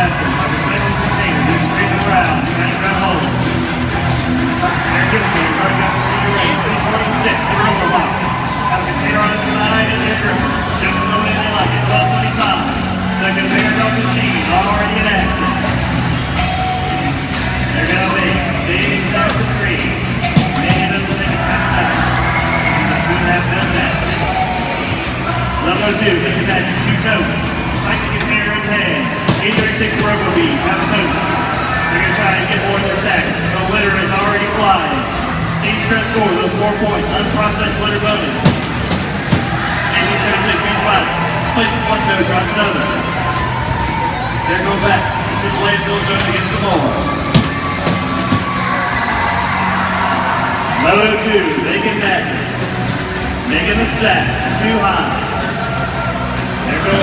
after. Like a special container, just spin around, trying to grab hold. They're giving me, running up to the lane, 346, the Robohawks. Have a container on the side and they're dripping. Just go in there like it, 12:25. The container goes machine, already in action. They're gonna make big starts at 3. Maybe it doesn't take a half time. About 2.5 minutes left. Level 2, make it magic, 2 toes. Spicy container in hand. 836 Robo Bees, have a toast. They're gonna try and get more in their stack. The litter is already flying. Each stress score, those 4 points. Unprocessed litter bonus. 1836 Bees flat. Places 1 toe, drops another. There goes back. This landfill zone to get some more. Level 2, making magic. Making the stacks too high. There goes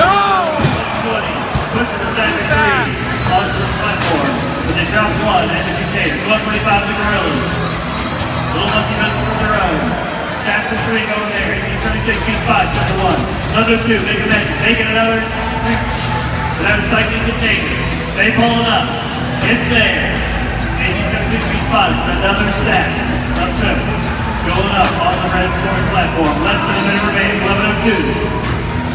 20. Pushing the stack at 3. Onto the platform. But they drop 1 as a container. 12:25 to Gorillas. Little lucky misses of their own. Stacks of 3 going there. 1836 Bees 5, set to 1. Level 2, making magic. Making another. That recycling container. They pull it up. It's there. 1836 Bees 5, another stack. Up toes. Going up on the red scoring platform. Less than a minute remaining. 11:02.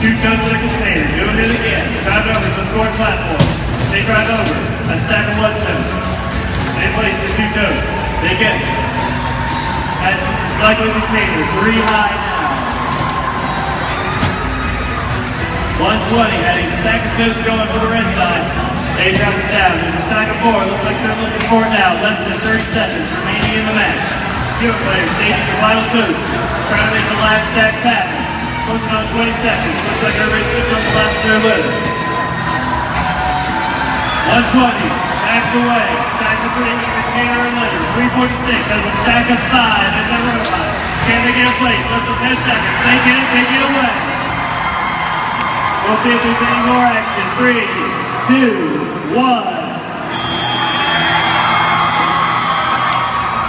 2 toes in the container. Doing it again. Drive over to the scoring platform. They drive over. A stack of 1 toes. They place the 2 toes. They get it. At recycling container. 3 high now. 120. Had a stack of toes going for the red side. They drop it down. There's a stack of 4. Looks like they're looking for it now. Less than 30 seconds remaining in the match. Field players staging the final toes. Trying to make the last stacks happen. Pushing on 20 seconds. Looks like everybody's sitting on the last of their litter. 120. Backs away. Stack of 3 with container and litter. 346 has a stack of 5 in the robot. Can they get in place? Less than 10 seconds. They get it. They get away. We'll see if there's any more action. 3, 2, 1.